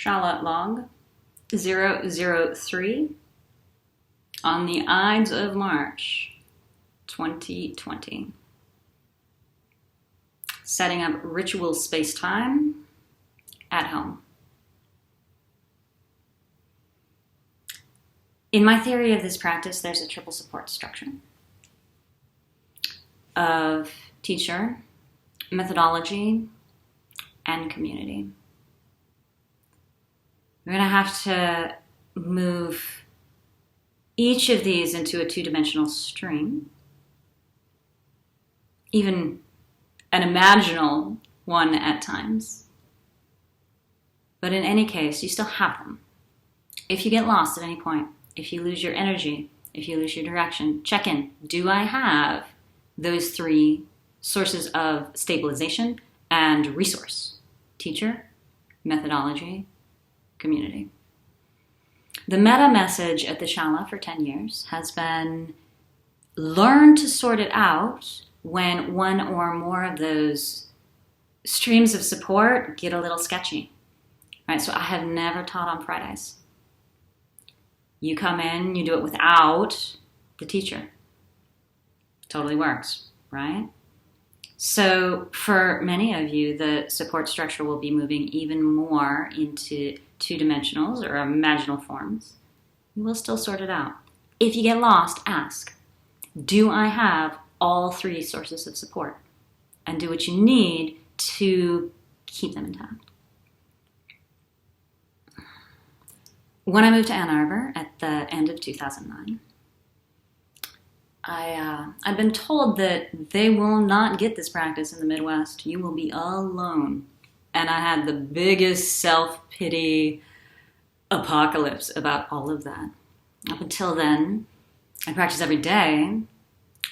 SHALA log 003 on the Ides of March 2020. Setting up ritual space-time at home. In my theory of this practice, there's a triple support structure of teacher, methodology, and community. We're going to have to move each of these into a two-dimensional stream, even an imaginal one at times. But in any case, you still have them. If you get lost at any point, if you lose your energy, if you lose your direction, check in. Do I have those three sources of stabilization and resource? Teacher, methodology, community. The meta message at the SHALA for 10 years has been learn to sort it out when one or more of those streams of support get a little sketchy. Right? So I have never taught on Fridays. You come in, you do it without the teacher. Totally works, right? So for many of you, the support structure will be moving even more into two-dimensionals or imaginal forms. You will still sort it out. If you get lost, ask, do I have all three sources of support? And do what you need to keep them intact. When I moved to Ann Arbor at the end of 2009, I'd been told that they will not get this practice in the Midwest. You will be alone. And I had the biggest self-pity apocalypse about all of that. Up until then, I practiced every day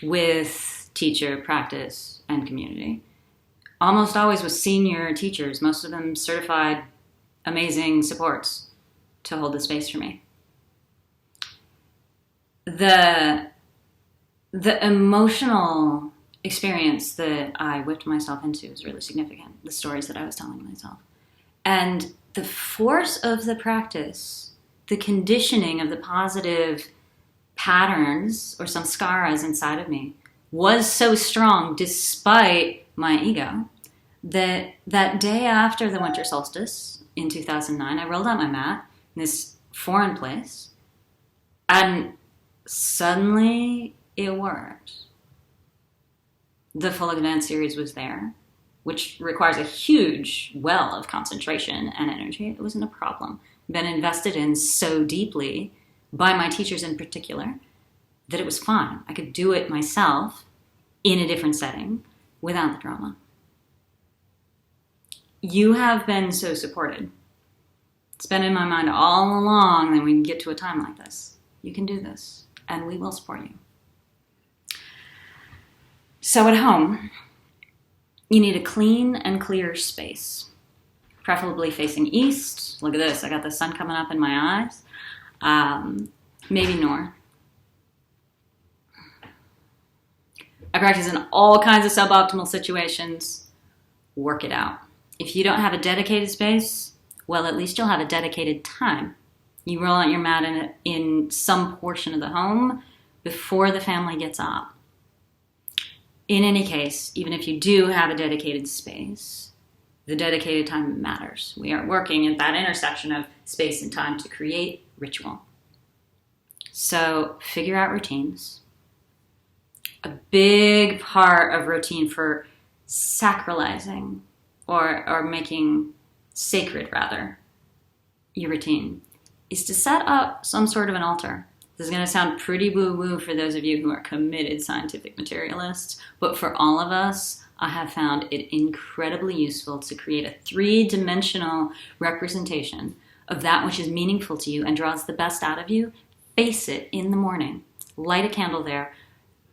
with teacher, practice, and community. Almost always with senior teachers, most of them certified, amazing supports to hold the space for me. The emotional experience that I whipped myself into was really significant, the stories that I was telling myself. And the force of the practice, the conditioning of the positive patterns or samskaras inside of me was so strong despite my ego that that day after the winter solstice in 2009, I rolled out my mat in this foreign place and suddenly it worked. The full advanced series was there, which requires a huge well of concentration and energy. It wasn't a problem. Been invested in so deeply by my teachers in particular that it was fine. I could do it myself in a different setting without the drama. You have been so supported. It's been in my mind all along that we can get to a time like this. You can do this, and we will support you. So at home, you need a clean and clear space, preferably facing east. Look at this, I got the sun coming up in my eyes. Maybe north. I practice in all kinds of suboptimal situations. Work it out. If you don't have a dedicated space, well, at least you'll have a dedicated time. You roll out your mat in some portion of the home before the family gets up. In any case, even if you do have a dedicated space, the dedicated time matters. We are working at that intersection of space and time to create ritual. So figure out routines. A big part of routine for sacralizing or making sacred, rather, your routine is to set up some sort of an altar. This is going to sound pretty woo-woo for those of you who are committed scientific materialists, but for all of us, I have found it incredibly useful to create a three-dimensional representation of that which is meaningful to you and draws the best out of you. Face it in the morning. Light a candle there.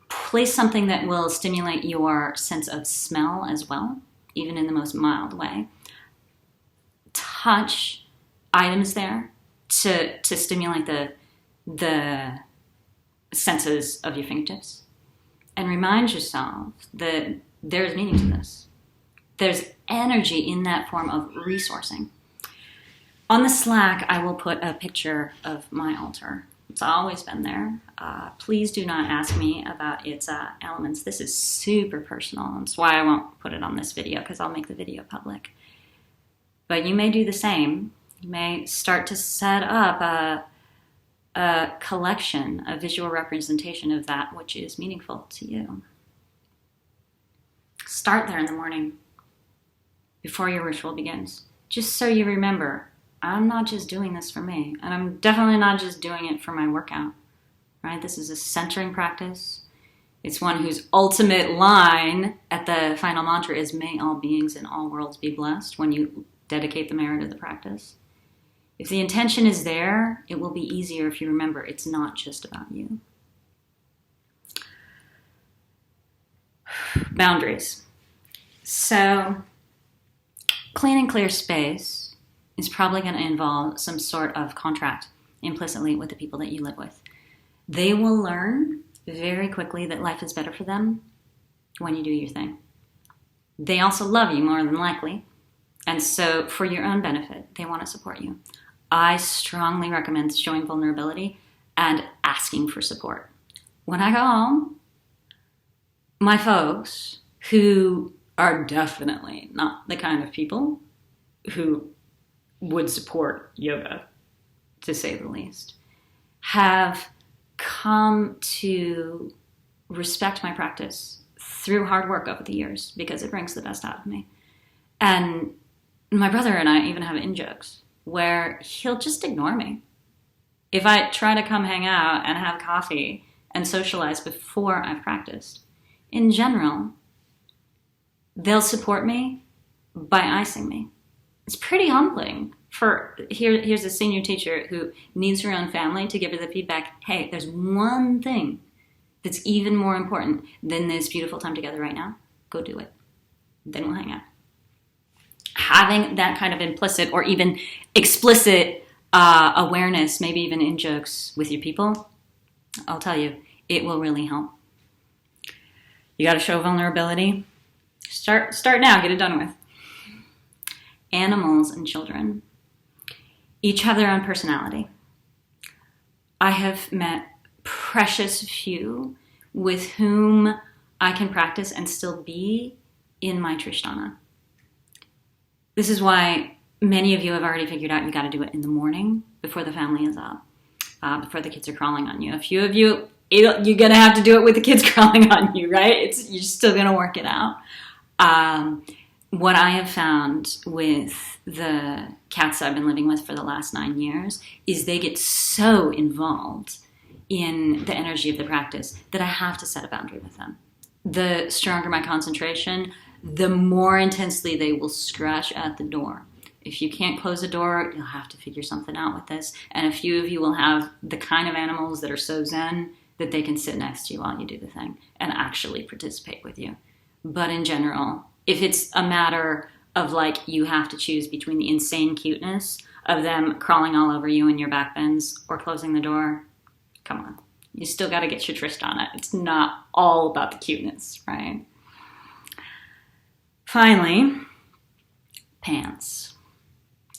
Place something that will stimulate your sense of smell as well, even in the most mild way. Touch items there to stimulate the senses of your fingertips. And remind yourself that there's meaning to this. There's energy in that form of resourcing. On the Slack, I will put a picture of my altar. It's always been there. Please do not ask me about its elements. This is super personal. That's why I won't put it on this video, because I'll make the video public. But you may do the same. You may start to set up a collection, a visual representation of that which is meaningful to you. Start there in the morning before your ritual begins, just so you remember, I'm not just doing this for me, and I'm definitely not just doing it for my workout, right? This is a centering practice. It's one whose ultimate line at the final mantra is, may all beings in all worlds be blessed, when you dedicate the merit of the practice. If the intention is there, it will be easier if you remember it's not just about you. Boundaries. So, clean and clear space is probably going to involve some sort of contract implicitly with the people that you live with. They will learn very quickly that life is better for them when you do your thing. They also love you more than likely, and so for your own benefit, they want to support you. I strongly recommend showing vulnerability and asking for support. When I go home, my folks, who are definitely not the kind of people who would support yoga, to say the least, have come to respect my practice through hard work over the years, because it brings the best out of me. And my brother and I even have in-jokes where he'll just ignore me. If I try to come hang out and have coffee and socialize before I've practiced, in general, they'll support me by icing me. It's pretty humbling. Here's a senior teacher who needs her own family to give her the feedback, hey, there's one thing that's even more important than this beautiful time together right now. Go do it. Then we'll hang out. Having that kind of implicit or even explicit awareness, maybe even in jokes with your people, I'll tell you, it will really help. You got to show vulnerability. Start now, get it done with. Animals and children each have their own personality. I have met precious few with whom I can practice and still be in my Trishtana. This is why many of you have already figured out you got to do it in the morning before the family is up, before the kids are crawling on you. A few of you, you're going to have to do it with the kids crawling on you, right? You're still going to work it out. What I have found with the cats I've been living with for the last 9 years is they get so involved in the energy of the practice that I have to set a boundary with them. The stronger my concentration, the more intensely they will scratch at the door. If you can't close the door, you'll have to figure something out with this. And a few of you will have the kind of animals that are so zen that they can sit next to you while you do the thing and actually participate with you. But in general, if it's a matter of like you have to choose between the insane cuteness of them crawling all over you in your back bends or closing the door, come on. You still got to get your Trishtana. It's not all about the cuteness, right? Finally, pants.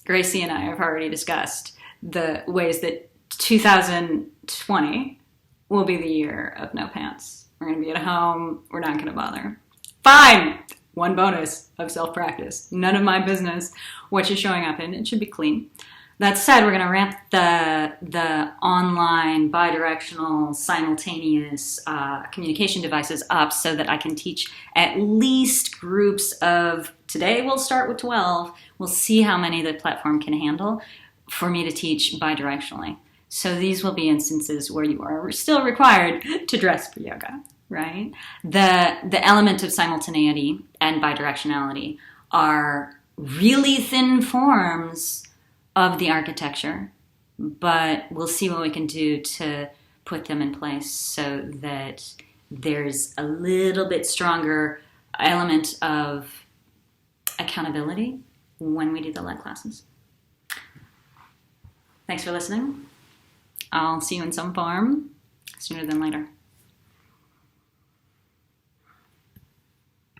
Gracie and I have already discussed the ways that 2020 will be the year of no pants. We're going to be at home. We're not going to bother. Fine. One bonus of self-practice. None of my business what you're showing up in. It should be clean. That said, we're going to ramp the online, bidirectional, simultaneous communication devices up so that I can teach at least groups of, today we'll start with 12. We'll see how many the platform can handle for me to teach bidirectionally. So these will be instances where you are still required to dress for yoga, right? The element of simultaneity and bidirectionality are really thin forms of the architecture, but we'll see what we can do to put them in place so that there's a little bit stronger element of accountability when we do the lead classes. Thanks for listening. I'll see you in some form sooner than later.